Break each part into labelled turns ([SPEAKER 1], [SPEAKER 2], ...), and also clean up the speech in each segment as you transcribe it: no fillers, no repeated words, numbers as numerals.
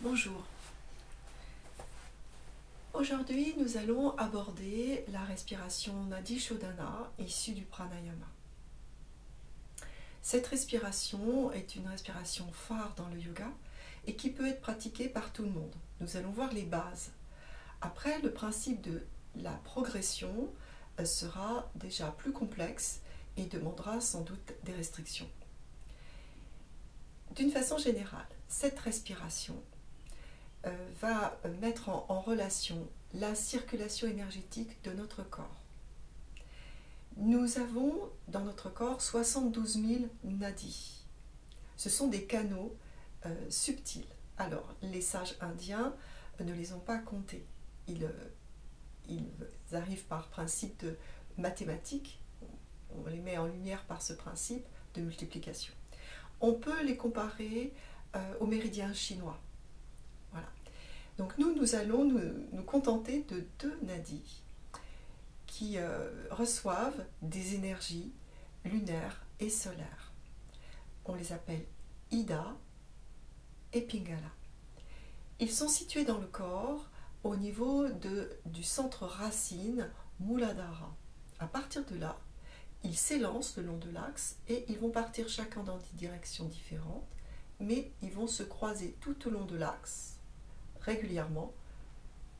[SPEAKER 1] Bonjour. Aujourd'hui, nous allons aborder la respiration Nadi Shodhana issue du pranayama. Cette respiration est une respiration phare dans le yoga et qui peut être pratiquée par tout le monde. Nous allons voir les bases. Après, le principe de la progression sera déjà plus complexe et demandera sans doute des restrictions. D'une façon générale, cette respiration va mettre en relation la circulation énergétique de notre corps. Nous avons dans notre corps 72 000 nadis. Ce sont des canaux subtils. Alors, les sages indiens ne les ont pas comptés. Ils arrivent par principe de mathématiques. On les met en lumière par ce principe de multiplication. On peut les comparer au méridien chinois. Voilà. Donc nous allons nous contenter de deux nadis qui reçoivent des énergies lunaires et solaires. On les appelle Ida et Pingala. Ils sont situés dans le corps au niveau du centre racine Muladhara. À partir de là, ils s'élancent le long de l'axe et ils vont partir chacun dans des directions différentes, mais ils vont se croiser tout au long de l'axe régulièrement,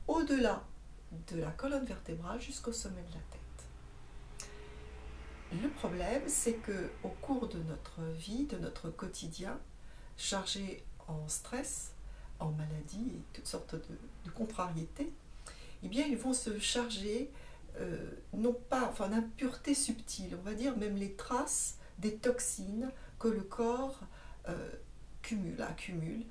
[SPEAKER 1] au-delà de la colonne vertébrale jusqu'au sommet de la tête. Le problème, c'est que au cours de notre vie, de notre quotidien, chargé en stress, en maladie et toutes sortes de contrariétés, eh bien, ils vont se charger d'impuretés subtiles, on va dire même les traces des toxines que le corps accumule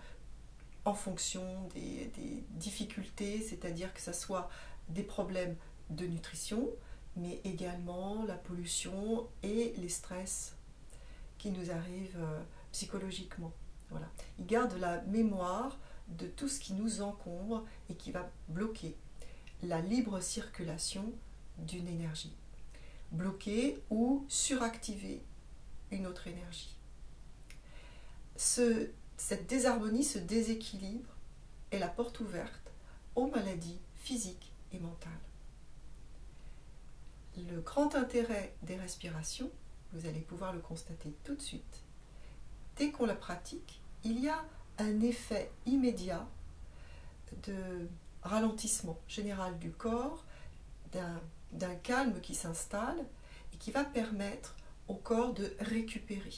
[SPEAKER 1] en fonction des difficultés, c'est-à-dire que ce soit des problèmes de nutrition, mais également la pollution et les stress qui nous arrivent psychologiquement. Voilà. Il garde la mémoire de tout ce qui nous encombre et qui va bloquer la libre circulation d'une énergie. Bloquer ou suractiver une autre énergie. Cette désharmonie, ce déséquilibre est la porte ouverte aux maladies physiques et mentales. Le grand intérêt des respirations, vous allez pouvoir le constater tout de suite, dès qu'on la pratique, il y a un effet immédiat de ralentissement général du corps, d'un calme qui s'installe et qui va permettre au corps de récupérer.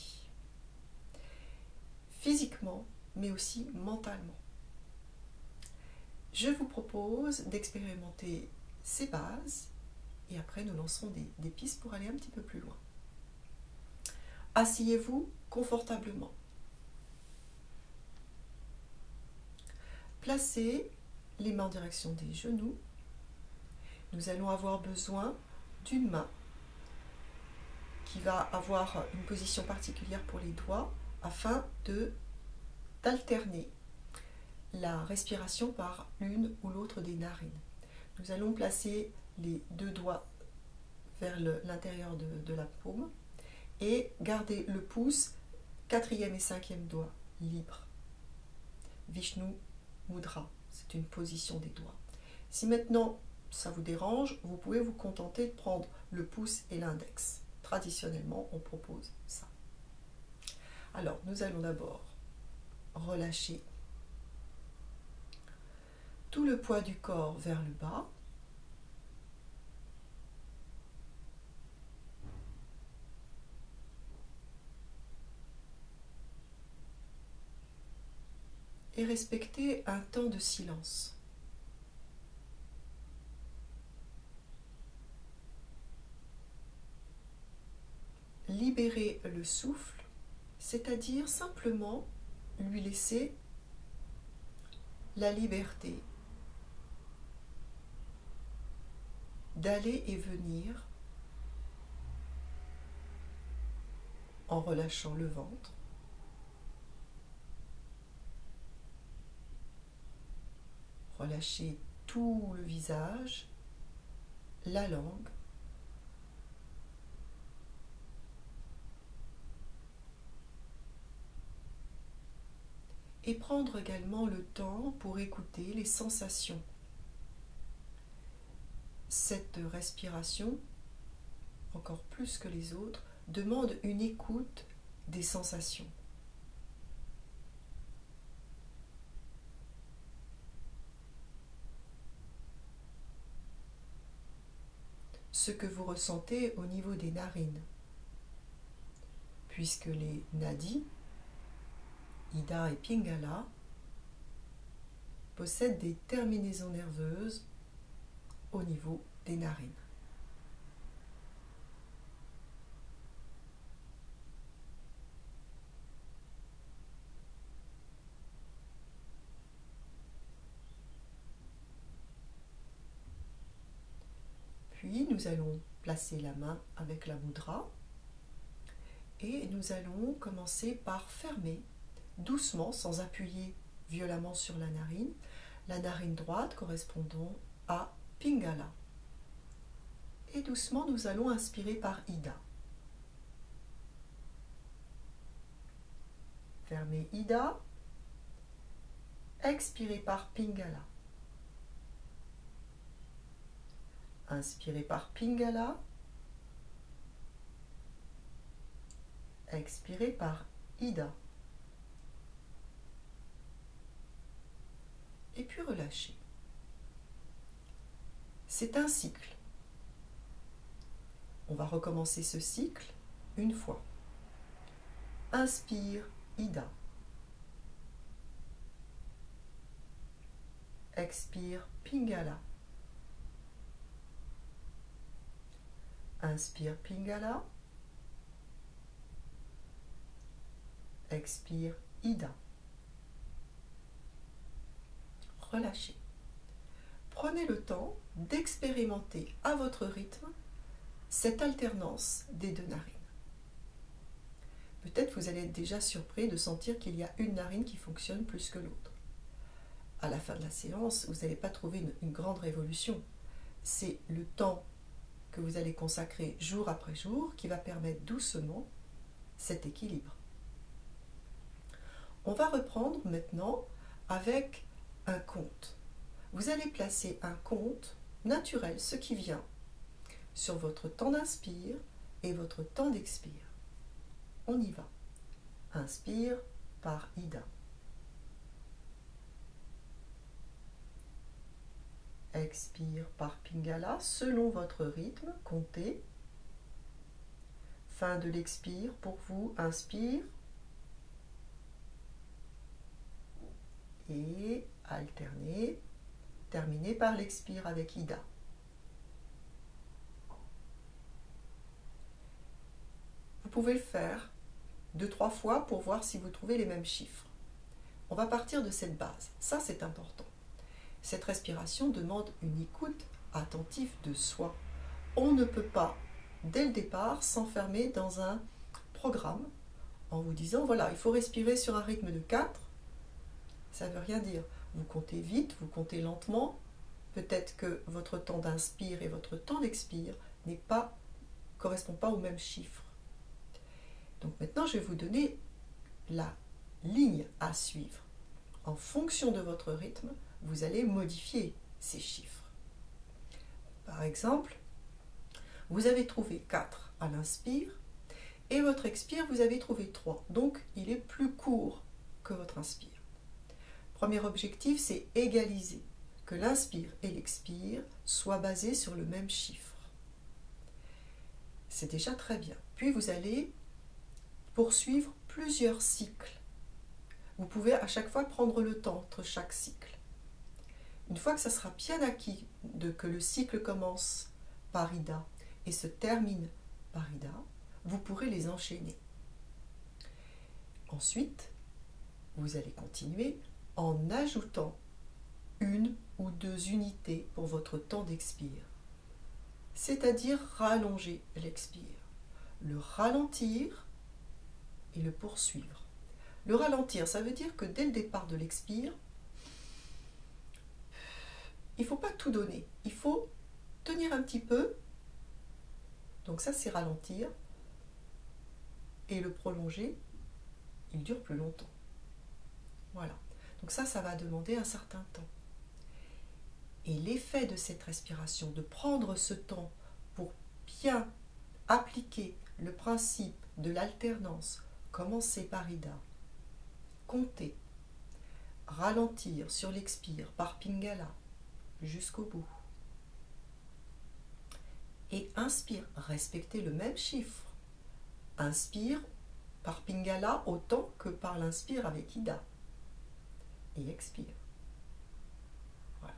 [SPEAKER 1] Physiquement, mais aussi mentalement. Je vous propose d'expérimenter ces bases et après nous lancerons des pistes pour aller un petit peu plus loin. Asseyez-vous confortablement. Placez les mains en direction des genoux. Nous allons avoir besoin d'une main qui va avoir une position particulière pour les doigts afin d'alterner la respiration par l'une ou l'autre des narines. Nous allons placer les deux doigts vers l'intérieur de la paume et garder le pouce, quatrième et cinquième doigt libres. Vishnu Mudra, c'est une position des doigts. Si maintenant ça vous dérange, vous pouvez vous contenter de prendre le pouce et l'index. Traditionnellement, on propose ça. Alors, nous allons d'abord relâcher tout le poids du corps vers le bas. Et respecter un temps de silence. Libérer le souffle, c'est-à-dire simplement lui laisser la liberté d'aller et venir en relâchant le ventre, relâcher tout le visage, la langue, et prendre également le temps pour écouter les sensations. Cette respiration, encore plus que les autres, demande une écoute des sensations. Ce que vous ressentez au niveau des narines, puisque les nadis, Ida et Pingala, possèdent des terminaisons nerveuses au niveau des narines. Puis nous allons placer la main avec la mudra et nous allons commencer par fermer doucement, sans appuyer violemment sur la narine droite correspondant à Pingala. Et doucement nous allons inspirer par Ida. Fermez Ida, expirez par Pingala. Inspirez par Pingala, expirez par Ida. Et puis relâchez. C'est un cycle. On va recommencer ce cycle une fois. Inspire Ida. Expire Pingala. Inspire Pingala. Expire Ida. Relâchez. Prenez le temps d'expérimenter à votre rythme cette alternance des deux narines. Peut-être vous allez être déjà surpris de sentir qu'il y a une narine qui fonctionne plus que l'autre. À la fin de la séance, vous n'allez pas trouver une grande révolution. C'est le temps que vous allez consacrer jour après jour qui va permettre doucement cet équilibre. On va reprendre maintenant avec un compte. Vous allez placer un compte naturel, ce qui vient, sur votre temps d'inspire et votre temps d'expire. On y va. Inspire par Ida. Expire par Pingala, selon votre rythme, comptez. Fin de l'expire pour vous, inspire. Et alternez, terminez par l'expire avec Ida. Vous pouvez le faire 2-3 fois pour voir si vous trouvez les mêmes chiffres. On va partir de cette base, ça c'est important. Cette respiration demande une écoute attentive de soi. On ne peut pas, dès le départ, s'enfermer dans un programme en vous disant, voilà, il faut respirer sur un rythme de 4. Ça ne veut rien dire. Vous comptez vite, vous comptez lentement. Peut-être que votre temps d'inspire et votre temps d'expire ne correspond pas au même chiffre. Donc maintenant, je vais vous donner la ligne à suivre. En fonction de votre rythme, vous allez modifier ces chiffres. Par exemple, vous avez trouvé 4 à l'inspire et votre expire, vous avez trouvé 3. Donc, il est plus court que votre inspire. Premier objectif, c'est égaliser, que l'inspire et l'expire soient basés sur le même chiffre. C'est déjà très bien. Puis vous allez poursuivre plusieurs cycles. Vous pouvez à chaque fois prendre le temps entre chaque cycle. Une fois que ça sera bien acquis que le cycle commence par Ida et se termine par Ida, vous pourrez les enchaîner. Ensuite, vous allez continuer en ajoutant 1 ou 2 unités pour votre temps d'expire, c'est-à-dire rallonger l'expire, le ralentir et le poursuivre. Le ralentir, ça veut dire que dès le départ de l'expire, il ne faut pas tout donner, il faut tenir un petit peu, donc ça c'est ralentir, et le prolonger, il dure plus longtemps. Voilà. Donc ça va demander un certain temps. Et l'effet de cette respiration, de prendre ce temps pour bien appliquer le principe de l'alternance, commencer par Ida, compter, ralentir sur l'expire par Pingala jusqu'au bout. Et inspire, respecter le même chiffre. Inspire par Pingala autant que par l'inspire avec Ida. Et expire. Voilà.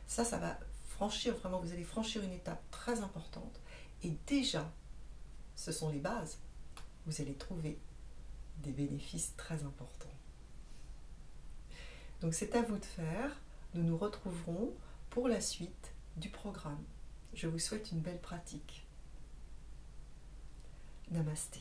[SPEAKER 1] Ça va franchir, vraiment, vous allez franchir une étape très importante. Et déjà, ce sont les bases. Vous allez trouver des bénéfices très importants. Donc c'est à vous de faire. Nous nous retrouverons pour la suite du programme. Je vous souhaite une belle pratique. Namasté.